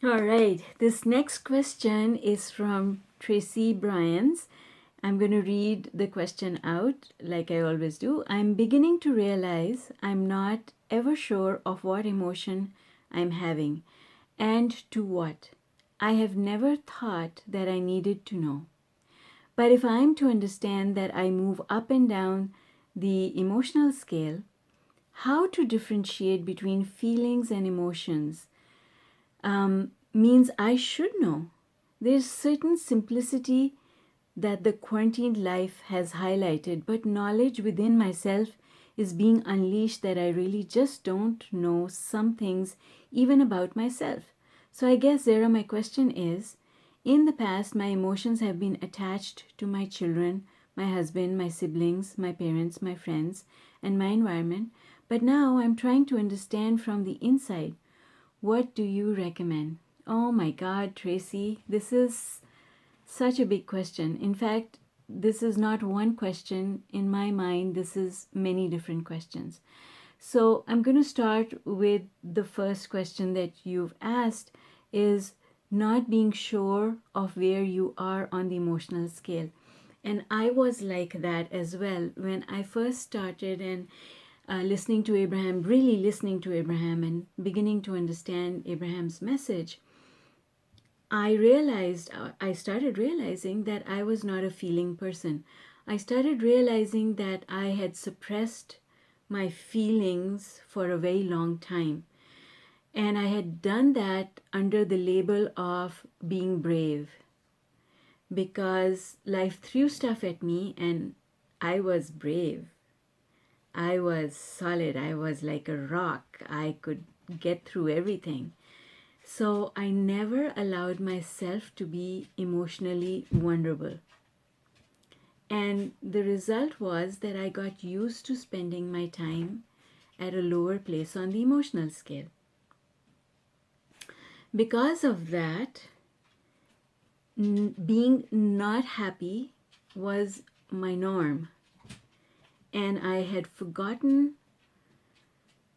All right, this next question is from Tracy Bryans. I'm going to read the question out like I always do. I'm beginning to realize I'm not ever sure of what emotion I'm having and to what. I have never thought that I needed to know. But if I'm to understand that I move up and down the emotional scale, how to differentiate between feelings and emotions means I should know. There's certain simplicity that the quarantined life has highlighted, but knowledge within myself is being unleashed that I really just don't know some things even about myself. So I guess, Zara, my question is, in the past, my emotions have been attached to my children, my husband, my siblings, my parents, my friends, and my environment. But now I'm trying to understand from the inside. What do you recommend? Oh my God, Tracy, this is such a big question. In fact, this is not one question in my mind, this is many different questions. So I'm going to start with the first question that you've asked is not being sure of where you are on the emotional scale. And I was like that as well when I first started and listening to Abraham, really listening to Abraham and beginning to understand Abraham's message. I started realizing that I was not a feeling person. I started realizing that I had suppressed my feelings for a very long time. And I had done that under the label of being brave because life threw stuff at me and I was brave. I was solid. I was like a rock. I could get through everything. So I never allowed myself to be emotionally vulnerable. And the result was that I got used to spending my time at a lower place on the emotional scale. Because of that, being not happy was my norm. And I had forgotten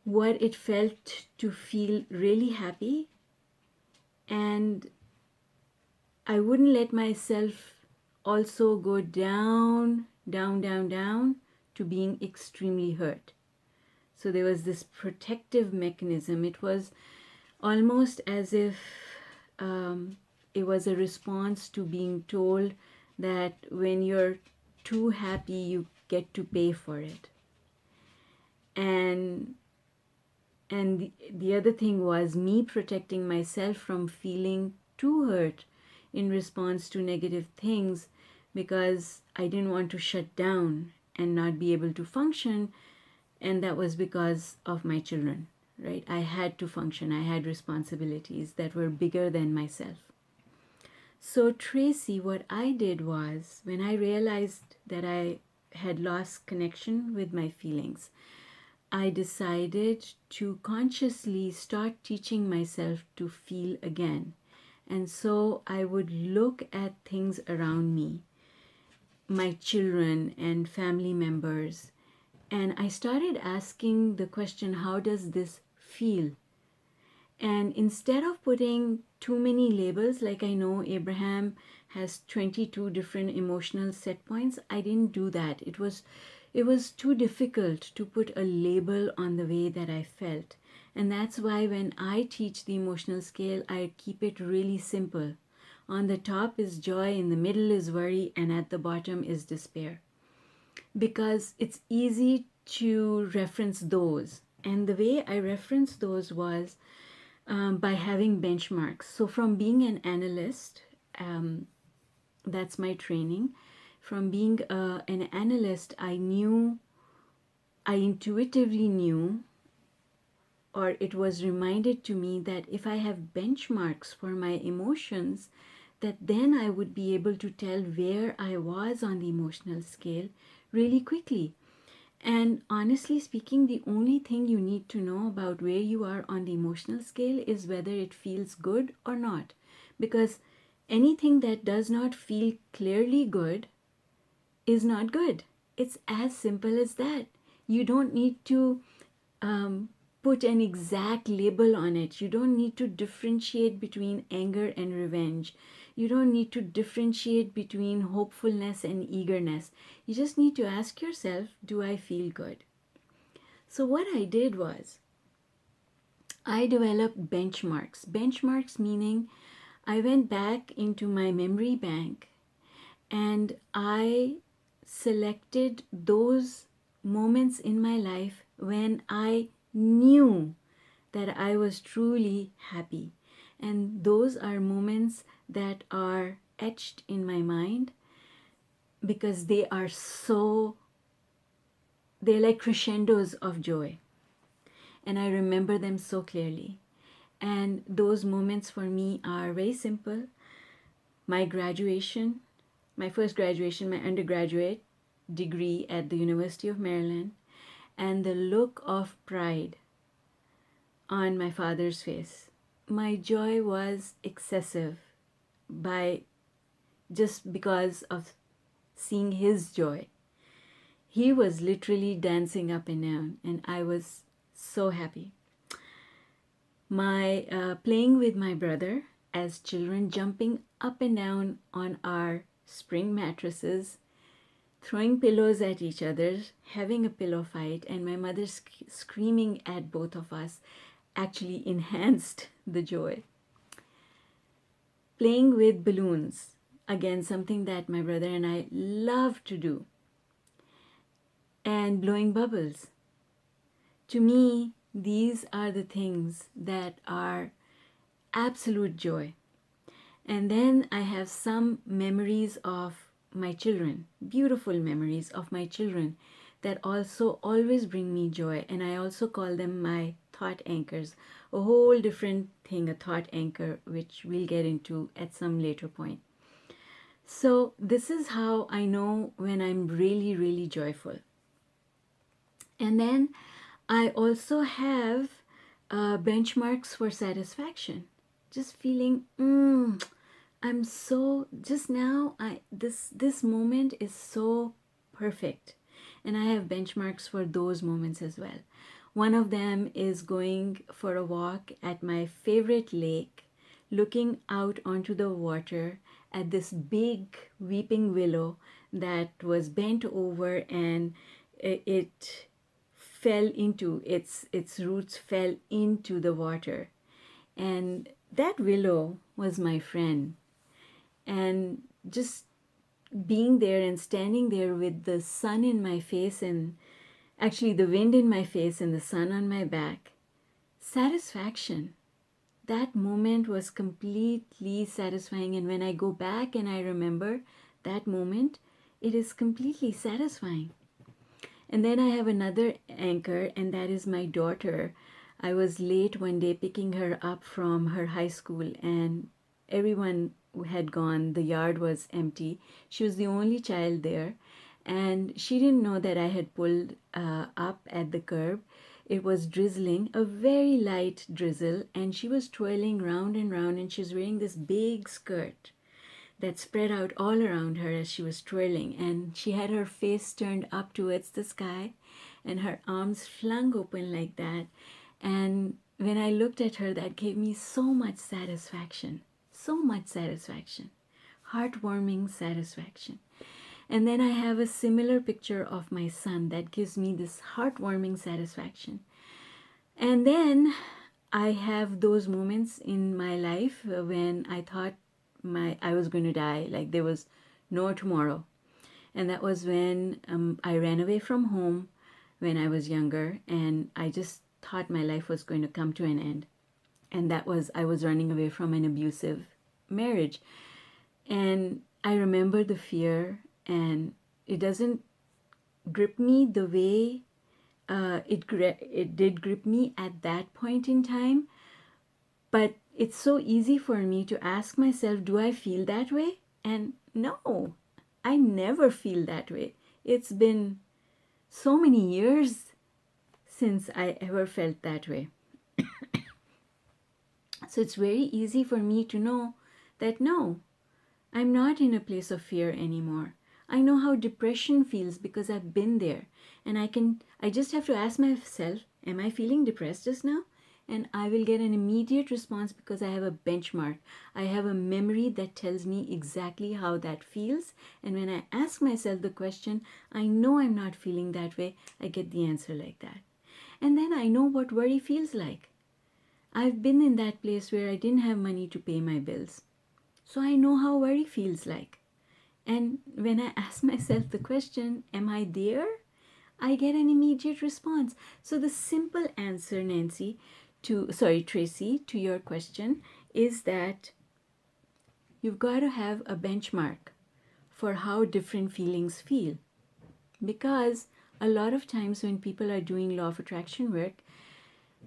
what it felt to feel really happy. And I wouldn't let myself also go down, down, down, down to being extremely hurt. So there was this protective mechanism. It was almost as if it was a response to being told that when you're too happy, you get to pay for it. And the other thing was me protecting myself from feeling too hurt in response to negative things because I didn't want to shut down and not be able to function. And that was because of my children, right? I had to function. I had responsibilities that were bigger than myself. So, Tracy, what I did was when I realized that I had lost connection with my feelings, I decided to consciously start teaching myself to feel again. And so I would look at things around me, my children and family members, and I started asking the question, how does this feel? And instead of putting too many labels, like I know Abraham has 22 different emotional set points, I didn't do that. It was too difficult to put a label on the way that I felt. And that's why when I teach the emotional scale, I keep it really simple. On the top is joy, in the middle is worry, and at the bottom is despair. Because it's easy to reference those. And the way I referenced those was by having benchmarks. So, from being an analyst, that's my training. From being an analyst, I intuitively knew, or it was reminded to me that if I have benchmarks for my emotions, that then I would be able to tell where I was on the emotional scale really quickly. And honestly speaking, the only thing you need to know about where you are on the emotional scale is whether it feels good or not. Because anything that does not feel clearly good is not good. It's as simple as that. You don't need to put an exact label on it. You don't need to differentiate between anger and revenge. You don't need to differentiate between hopefulness and eagerness. You just need to ask yourself, do I feel good? So what I did was, I developed benchmarks. Benchmarks meaning I went back into my memory bank and I selected those moments in my life when I knew that I was truly happy. And those are moments that are etched in my mind because they're like crescendos of joy. And I remember them so clearly. And those moments for me are very simple. My graduation, my first graduation, my undergraduate degree at the University of Maryland, and the look of pride on my father's face. My joy was excessive just because of seeing his joy. He was literally dancing up and down, and I was so happy. My playing with my brother as children, jumping up and down on our spring mattresses, throwing pillows at each other, having a pillow fight, and my mother screaming at both of us actually enhanced the joy. Playing with balloons, again, something that my brother and I love to do, and blowing bubbles. To me, these are the things that are absolute joy. And then I have some memories of my children, beautiful memories of my children that also always bring me joy. And I also call them my thought anchors, a whole different thing, a thought anchor, which we'll get into at some later point. So this is how I know when I'm really, really joyful. And then I also have benchmarks for satisfaction. Just feeling, I'm so, just now, this moment is so perfect. And I have benchmarks for those moments as well. One of them is going for a walk at my favorite lake, looking out onto the water at this big weeping willow that was bent over, and it fell into, its roots fell into the water. And that willow was my friend. And just being there and standing there with the sun in my face, and actually the wind in my face and the sun on my back, satisfaction. That moment was completely satisfying. And when I go back and I remember that moment, it is completely satisfying. And then I have another anchor, and that is my daughter. I was late one day picking her up from her high school, and everyone had gone. The yard was empty. She was the only child there, and she didn't know that I had pulled up at the curb. It was drizzling, a very light drizzle, and she was twirling round and round, and she was wearing this big skirt that spread out all around her as she was twirling, and she had her face turned up towards the sky and her arms flung open like that. And when I looked at her, that gave me so much satisfaction, heartwarming satisfaction. And then I have a similar picture of my son that gives me this heartwarming satisfaction. And then I have those moments in my life when I thought I was going to die, like there was no tomorrow. And that was when I ran away from home when I was younger, and I just thought my life was going to come to an end. And that was, I was running away from an abusive marriage. And I remember the fear, and it doesn't grip me the way it did grip me at that point in time. But it's so easy for me to ask myself, do I feel that way? And no, I never feel that way. It's been so many years since I ever felt that way. So it's very easy for me to know that no, I'm not in a place of fear anymore. I know how depression feels because I've been there. And I just have to ask myself am I feeling depressed just now? And I will get an immediate response because I have a benchmark. I have a memory that tells me exactly how that feels. And when I ask myself the question, I know I'm not feeling that way, I get the answer like that. And then I know what worry feels like. I've been in that place where I didn't have money to pay my bills. So I know how worry feels like. And when I ask myself the question, am I there? I get an immediate response. So the simple answer, Tracy, to your question is that you've got to have a benchmark for how different feelings feel. Because a lot of times when people are doing law of attraction work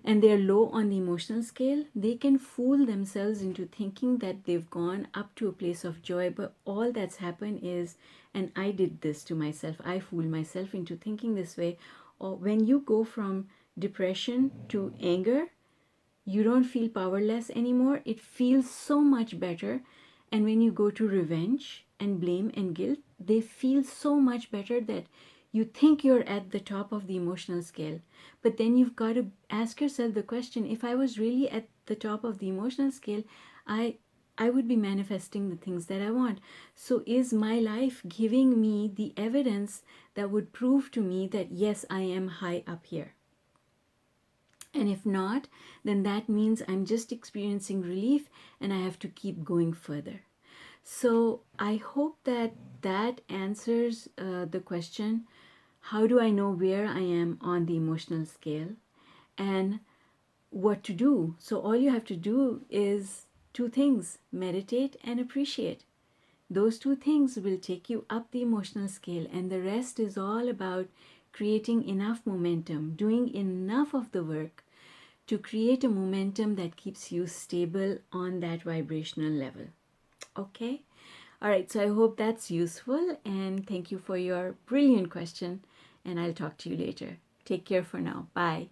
and they're low on the emotional scale, they can fool themselves into thinking that they've gone up to a place of joy. But all that's happened is, and I did this to myself, I fooled myself into thinking this way. Or when you go from depression to anger, you don't feel powerless anymore. It feels so much better. And when you go to revenge and blame and guilt, they feel so much better that you think you're at the top of the emotional scale. But then you've got to ask yourself the question, if I was really at the top of the emotional scale, I would be manifesting the things that I want. So is my life giving me the evidence that would prove to me that yes, I am high up here? And if not, then that means I'm just experiencing relief and I have to keep going further. So I hope that that answers the question, how do I know where I am on the emotional scale and what to do? So all you have to do is two things: meditate and appreciate. Those two things will take you up the emotional scale, and the rest is all about creating enough momentum, doing enough of the work to create a momentum that keeps you stable on that vibrational level. Okay? All right, so I hope that's useful, and thank you for your brilliant question, and I'll talk to you later. Take care for now. Bye.